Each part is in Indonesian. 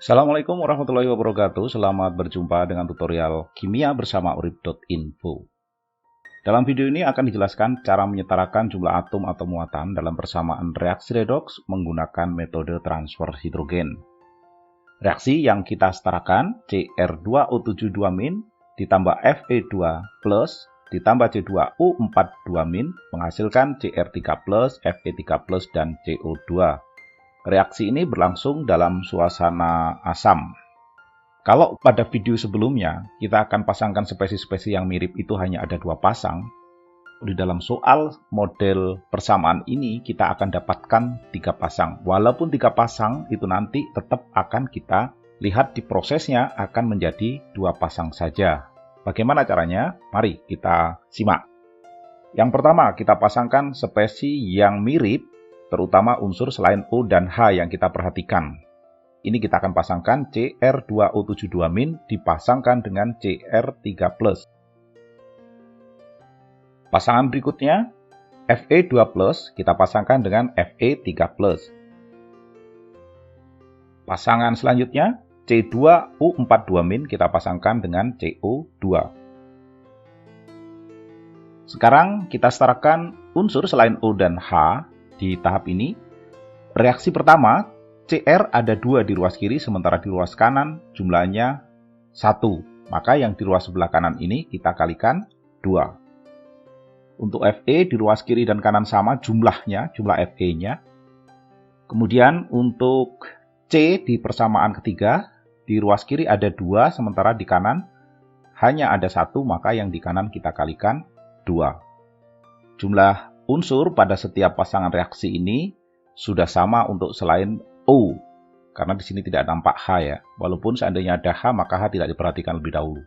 Assalamualaikum warahmatullahi wabarakatuh. Selamat berjumpa dengan tutorial kimia bersama urip.info. Dalam video ini akan dijelaskan cara menyetarakan jumlah atom atau muatan dalam persamaan reaksi redoks menggunakan metode transfer hidrogen. Reaksi yang kita setarakan Cr2O72- ditambah Fe2+ ditambah C2U42- menghasilkan Cr3+, Fe3+, dan CO2. Reaksi ini berlangsung dalam suasana asam. Kalau pada video sebelumnya kita akan pasangkan spesies-spesies yang mirip itu hanya ada 2 pasang, di dalam soal model persamaan ini kita akan dapatkan 3 pasang. Walaupun 3 pasang itu nanti tetap akan kita lihat di prosesnya akan menjadi 2 pasang saja. Bagaimana caranya? Mari kita simak. Yang pertama, kita pasangkan spesies yang mirip, terutama unsur selain O dan H yang kita perhatikan. Ini kita akan pasangkan Cr2O72- dipasangkan dengan Cr3+. Pasangan berikutnya, Fe2+, kita pasangkan dengan Fe3+. Pasangan selanjutnya, C2U42- kita pasangkan dengan CO2. Sekarang kita setarakan unsur selain O dan H. Di tahap ini, reaksi pertama, Cr ada 2 di ruas kiri, sementara di ruas kanan jumlahnya 1. Maka yang di ruas sebelah kanan ini kita kalikan 2. Untuk Fe di ruas kiri dan kanan sama jumlahnya, jumlah Fe-nya. Kemudian untuk C di persamaan ketiga, di ruas kiri ada 2, sementara di kanan hanya ada 1, maka yang di kanan kita kalikan 2. Jumlah unsur pada setiap pasangan reaksi ini sudah sama untuk selain O, karena di sini tidak nampak H ya. Walaupun seandainya ada H, maka H tidak diperhatikan lebih dahulu.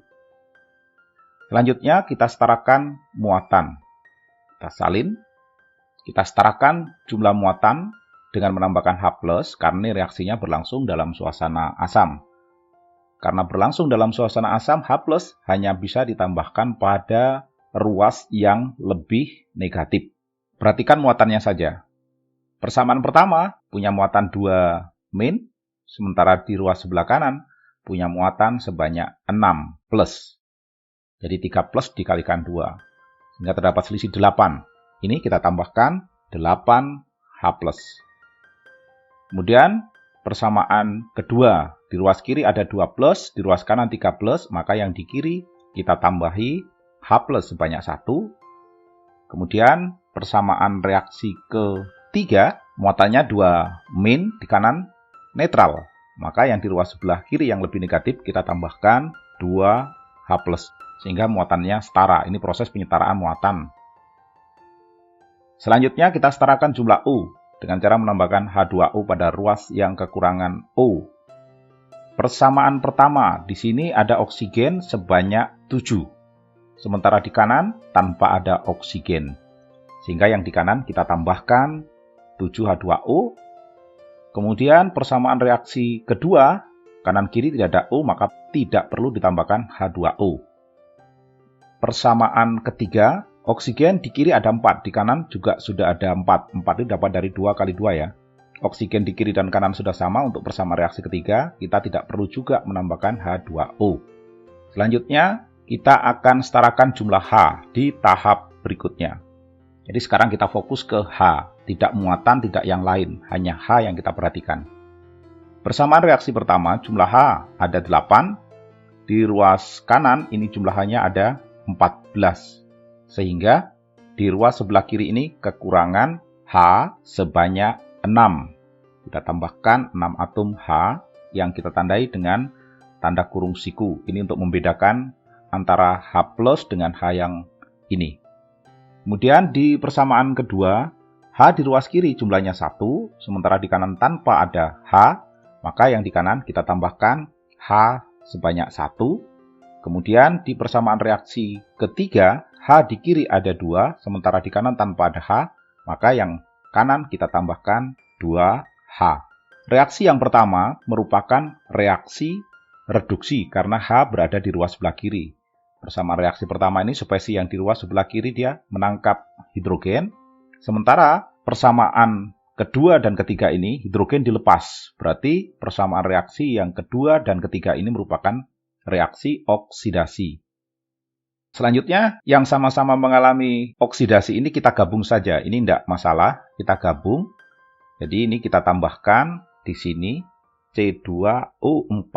Selanjutnya kita setarakan muatan. Kita salin, kita setarakan jumlah muatan dengan menambahkan H+, karena ini reaksinya berlangsung dalam suasana asam. Karena berlangsung dalam suasana asam, H+ hanya bisa ditambahkan pada ruas yang lebih negatif. Perhatikan muatannya saja. Persamaan pertama punya muatan 2-, sementara di ruas sebelah kanan punya muatan sebanyak 6+. Jadi 3+ dikalikan 2. Sehingga terdapat selisih 8. Ini kita tambahkan 8H+. Kemudian persamaan kedua. Di ruas kiri ada 2+, di ruas kanan 3+, maka yang di kiri kita tambahi H+ sebanyak 1. Kemudian persamaan reaksi ketiga, muatannya 2- di kanan netral. Maka yang di ruas sebelah kiri yang lebih negatif kita tambahkan 2H+. Sehingga muatannya setara. Ini proses penyetaraan muatan. Selanjutnya kita setarakan jumlah O dengan cara menambahkan H2O pada ruas yang kekurangan O. Persamaan pertama, di sini ada oksigen sebanyak 7. Sementara di kanan tanpa ada oksigen. Sehingga yang di kanan kita tambahkan 7H2O. Kemudian persamaan reaksi kedua, kanan kiri tidak ada O, maka tidak perlu ditambahkan H2O. Persamaan ketiga, oksigen di kiri ada 4, di kanan juga sudah ada 4. 4 itu dapat dari 2 kali 2 ya. Oksigen di kiri dan kanan sudah sama. Untuk persamaan reaksi ketiga, kita tidak perlu juga menambahkan H2O. Selanjutnya, kita akan setarakan jumlah H di tahap berikutnya. Jadi sekarang kita fokus ke H, tidak muatan, tidak yang lain, hanya H yang kita perhatikan. Persamaan reaksi pertama, jumlah H ada 8, di ruas kanan ini jumlahnya ada 14. Sehingga di ruas sebelah kiri ini kekurangan H sebanyak 6. Kita tambahkan 6 atom H yang kita tandai dengan tanda kurung siku. Ini untuk membedakan antara H+ dengan H yang ini. Kemudian di persamaan kedua, H di ruas kiri jumlahnya 1, sementara di kanan tanpa ada H, maka yang di kanan kita tambahkan H sebanyak 1. Kemudian di persamaan reaksi ketiga, H di kiri ada 2, sementara di kanan tanpa ada H, maka yang kanan kita tambahkan 2H. Reaksi yang pertama merupakan reaksi reduksi karena H berada di ruas sebelah kiri. Bersama reaksi pertama ini, spesies yang di ruas sebelah kiri dia menangkap hidrogen, sementara persamaan kedua dan ketiga ini hidrogen dilepas. Berarti persamaan reaksi yang kedua dan ketiga ini merupakan reaksi oksidasi. Selanjutnya, yang sama-sama mengalami oksidasi ini kita gabung saja. Ini tidak masalah, kita gabung. Jadi ini kita tambahkan di sini C2O4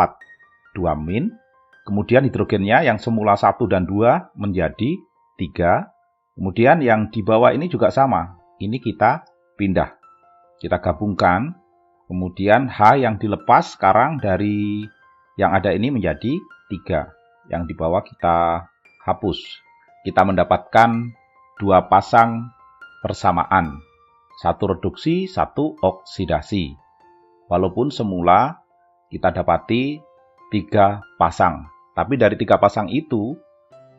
2-. Kemudian hidrogennya yang semula 1 dan 2 menjadi 3. Kemudian yang di bawah ini juga sama. Ini kita pindah. Kita gabungkan. Kemudian H yang dilepas sekarang dari yang ada ini menjadi 3. Yang di bawah kita hapus. Kita mendapatkan 2 pasang persamaan. 1 reduksi, 1 oksidasi. Walaupun semula kita dapati 3 pasang. Tapi dari 3 pasang itu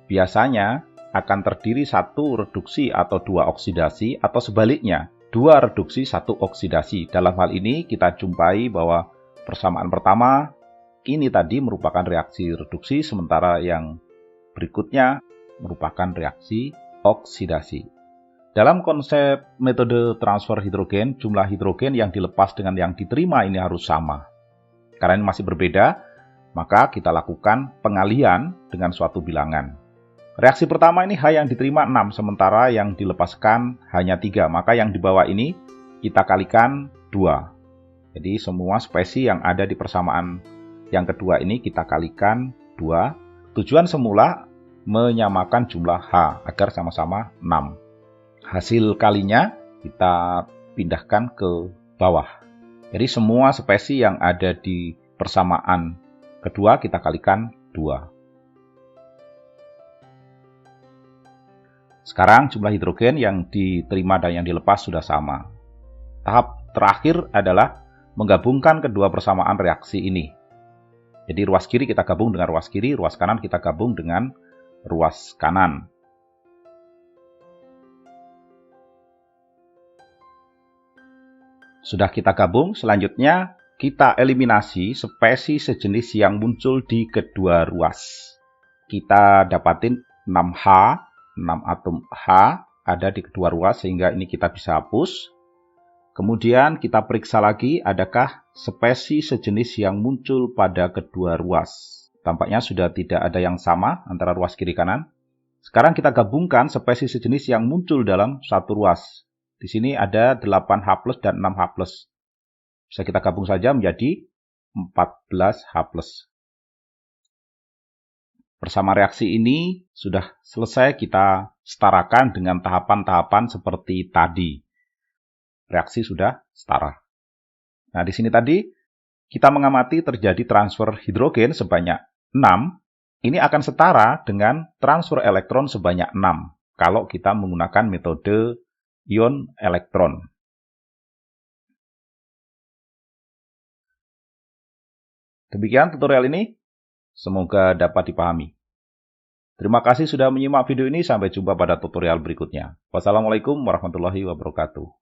biasanya akan terdiri 1 reduksi atau 2 oksidasi, atau sebaliknya 2 reduksi 1 oksidasi. Dalam hal ini kita jumpai bahwa persamaan pertama ini tadi merupakan reaksi reduksi, sementara yang berikutnya merupakan reaksi oksidasi. Dalam konsep metode transfer hidrogen, jumlah hidrogen yang dilepas dengan yang diterima ini harus sama. Karena ini masih berbeda, maka kita lakukan pengalian dengan suatu bilangan. Reaksi pertama ini H yang diterima 6, sementara yang dilepaskan hanya 3. Maka yang di bawah ini kita kalikan 2. Jadi semua spesi yang ada di persamaan yang kedua ini kita kalikan 2. Tujuan semula menyamakan jumlah H agar sama-sama 6. Hasil kalinya kita pindahkan ke bawah. Jadi semua spesi yang ada di persamaan kedua kita kalikan 2. Sekarang jumlah hidrogen yang diterima dan yang dilepas sudah sama. Tahap terakhir adalah menggabungkan kedua persamaan reaksi ini. Jadi ruas kiri kita gabung dengan ruas kiri, ruas kanan kita gabung dengan ruas kanan. Sudah kita gabung, selanjutnya kita eliminasi spesi sejenis yang muncul di kedua ruas. Kita dapatin 6H, 6 atom H ada di kedua ruas sehingga ini kita bisa hapus. Kemudian kita periksa lagi adakah spesi sejenis yang muncul pada kedua ruas. Tampaknya sudah tidak ada yang sama antara ruas kiri kanan. Sekarang kita gabungkan spesi sejenis yang muncul dalam satu ruas. Di sini ada 8H+ dan 6H+. Bisa kita gabung saja menjadi 14H+. Bersama reaksi ini sudah selesai kita setarakan dengan tahapan-tahapan seperti tadi. Reaksi sudah setara. Nah, di sini tadi kita mengamati terjadi transfer hidrogen sebanyak 6. Ini akan setara dengan transfer elektron sebanyak 6 kalau kita menggunakan metode ion elektron. Demikian tutorial ini, semoga dapat dipahami. Terima kasih sudah menyimak video ini, sampai jumpa pada tutorial berikutnya. Wassalamualaikum warahmatullahi wabarakatuh.